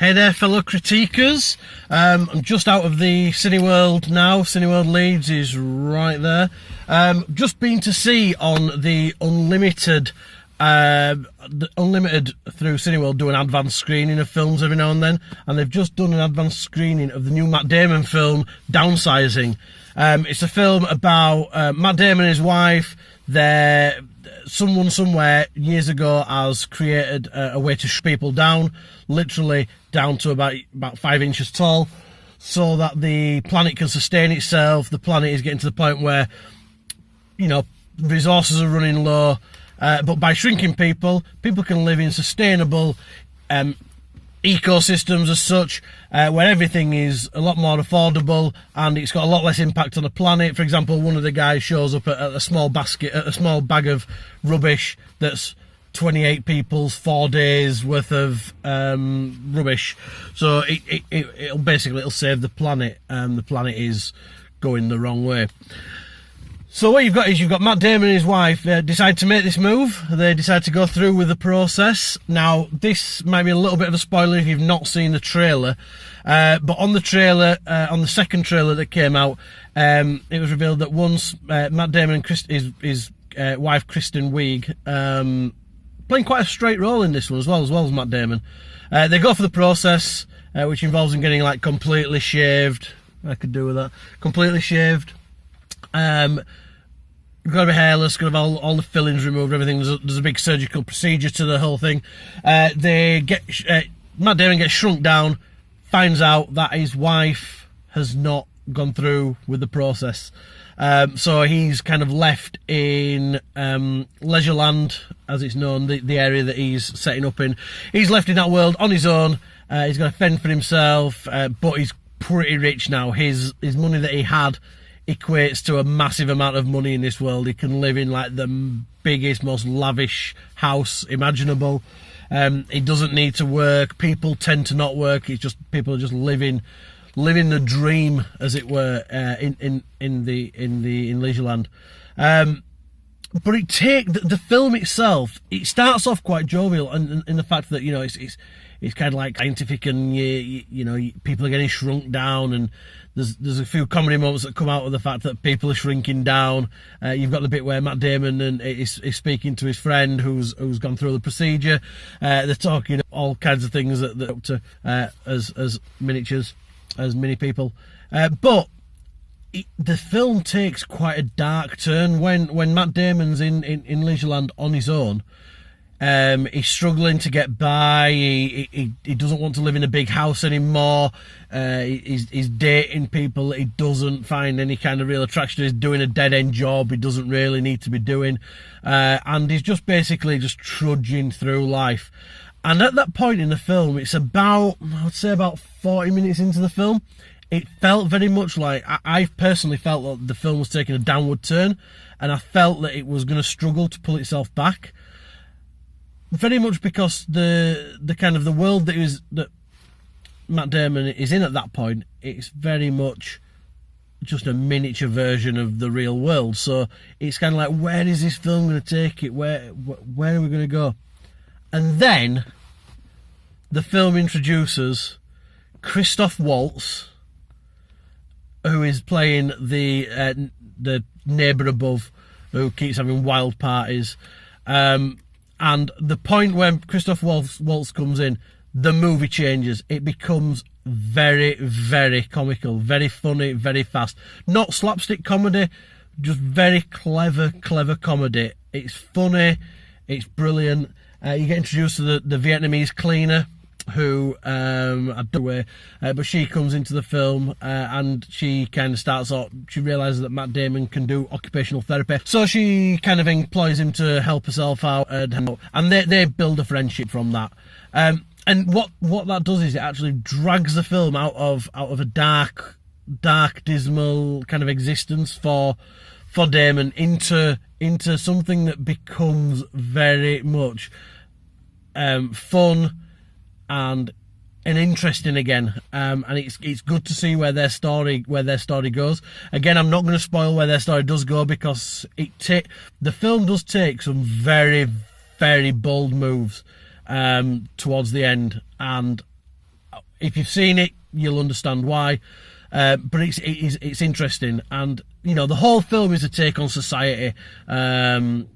Hey there, fellow critiquers. I'm just out of the Cineworld now. Cineworld Leeds is right there. Just been to see on the Unlimited through Cineworld do an advanced screening of films every now and then, and they've just done an advanced screening of the new Matt Damon film, Downsizing. It's a film about Matt Damon and his wife. Someone somewhere years ago has created a way to shrink people down, literally down to about 5 inches tall, so that the planet can sustain itself. The planet is getting to the point where, you know, resources are running low, but by shrinking people can live in sustainable ecosystems as such, where everything is a lot more affordable and it's got a lot less impact on the planet. For example, one of the guys shows up at a small bag of rubbish that's 28 people's 4 days worth of rubbish. So it'll save the planet. The planet is going the wrong way. So what you've got Matt Damon and his wife decide to make this move. They decide to go through with the process. Now, this might be a little bit of a spoiler if you've not seen the trailer, but on the trailer, on the second trailer that came out, it was revealed that once Matt Damon and his wife Kristen Wiig, playing quite a straight role in this one as well as Matt Damon. They go for the process, which involves them getting like completely shaved. I could do with that. Completely shaved. Got to be hairless, got to have all the fillings removed, everything. There's a big surgical procedure to the whole thing. Matt Damon gets shrunk down, finds out that his wife has not gone through with the process. So he's kind of left in Leisureland, as it's known, the area that he's setting up in. He's left in that world on his own. He's got to fend for himself, but he's pretty rich now. His money that he had equates to a massive amount of money in this world. He can live in like the biggest, most lavish house imaginable. He doesn't need to work. People tend to not work. People are just living the dream, as it were, in Leisureland. But the film itself, it starts off quite jovial, and in the fact that, you know, it's kind of like scientific, and you know, people are getting shrunk down, and there's a few comedy moments that come out of the fact that people are shrinking down. You've got the bit where Matt Damon is speaking to his friend who's gone through the procedure. They're talking all kinds of things that up to as miniatures, as mini people. But the film takes quite a dark turn when Matt Damon's in Leisureland on his own. He's struggling to get by. He doesn't want to live in a big house anymore. He's dating people that he doesn't find any kind of real attraction to. He's doing a dead-end job he doesn't really need to be doing. And he's just basically just trudging through life. And at that point in the film, it's about 40 minutes into the film, it felt very much like, I personally felt that the film was taking a downward turn, and I felt that it was going to struggle to pull itself back. Very much because the kind of the world that Matt Damon is in at that point, it's very much just a miniature version of the real world. So it's kind of like, where is this film going to take it? Where are we going to go? And then the film introduces Christoph Waltz, who is playing the neighbour above, who keeps having wild parties. And the point when Christoph Waltz comes in, the movie changes. It becomes very, very comical, very funny, very fast. Not slapstick comedy, just very clever comedy. It's funny, it's brilliant. You get introduced to the Vietnamese cleaner, who but she comes into the film, and she kind of starts off, she realises that Matt Damon can do occupational therapy, so she kind of employs him to help herself out, and they build a friendship from that. And what that does is it actually drags the film out of a dark, dismal kind of existence for Damon into something that becomes very much fun and interesting again, and it's good to see where their story goes. Again, I'm not going to spoil where their story does go, because the film does take some very, very bold moves towards the end, and if you've seen it, you'll understand why. But it's interesting, and you know, the whole film is a take on society. I'm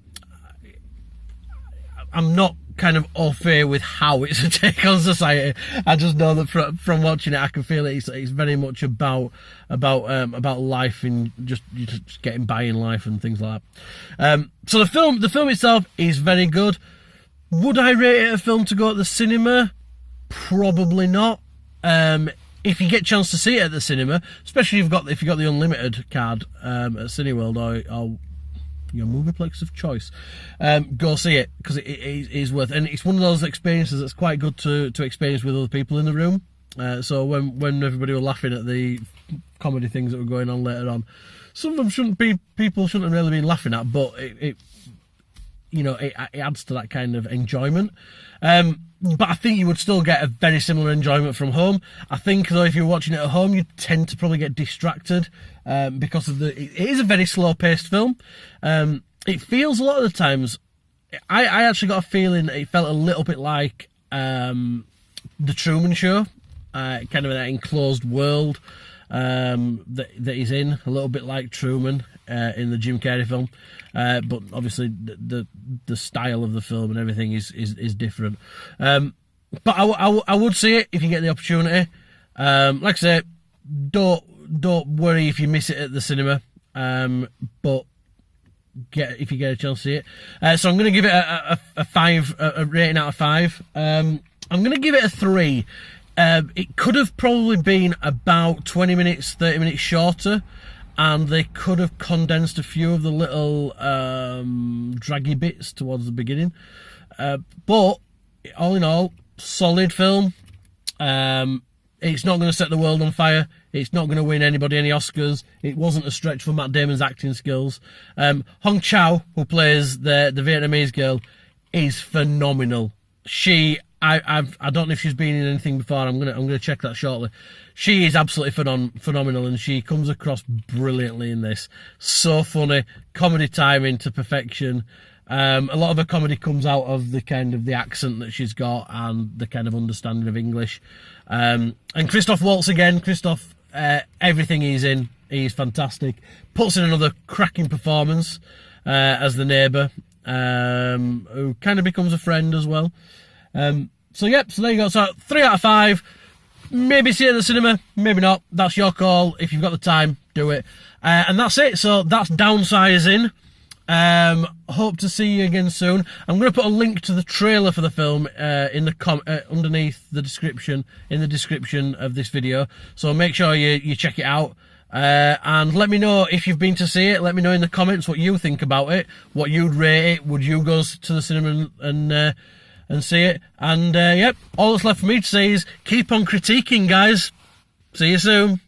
not kind of au fait with how it's a take on society. I just know that from watching it, I can feel it's very much about life and just getting by in life and things like that. So the film itself is very good. Would I rate it a film to go at the cinema? Probably not. If you get a chance to see it at the cinema, especially if you've got the unlimited card at Cineworld or your moviplex of choice, go see it, because it is worth it. And it's one of those experiences that's quite good to experience with other people in the room. So when everybody were laughing at the comedy things that were going on later on, some of them people shouldn't have really been laughing at, but it adds to that kind of enjoyment. But I think you would still get a very similar enjoyment from home. I think, though, if you're watching it at home, you tend to probably get distracted because of it is a very slow-paced film. It feels a lot of the times, I actually got a feeling it felt a little bit like The Truman Show, kind of that enclosed world that he's in, a little bit like Truman in the Jim Carrey film. But obviously the style of the film and everything is different. But I would see it if you get the opportunity. Like I say, don't worry if you miss it at the cinema. But if you get a chance to see it. So I'm going to give it a rating out of 5. I'm going to give it a 3. It could have probably been about 20 minutes, 30 minutes shorter, and they could have condensed a few of the little draggy bits towards the beginning. But all in all, solid film. It's not going to set the world on fire. It's not going to win anybody any Oscars. It wasn't a stretch for Matt Damon's acting skills. Chau, who plays the Vietnamese girl, is phenomenal. I don't know if she's been in anything before. I'm gonna check that shortly. She is absolutely phenomenal, and she comes across brilliantly in this. So funny, comedy timing to perfection. A lot of her comedy comes out of the accent that she's got and the kind of understanding of English. And Christoph Waltz again. Christoph, everything he's in, he's fantastic. Puts in another cracking performance as the neighbour, who kind of becomes a friend as well. So there you go. So 3 out of 5. Maybe see it at the cinema, maybe not. That's your call. If you've got the time, do it. And that's it. So that's Downsizing. Hope to see you again soon. I'm going to put a link to the trailer for the film in the underneath the description, in the description of this video. So make sure you check it out. And let me know if you've been to see it. Let me know in the comments what you think about it, what you'd rate it. Would you go to the cinema and see it? And all that's left for me to say is keep on critiquing, guys. See you soon.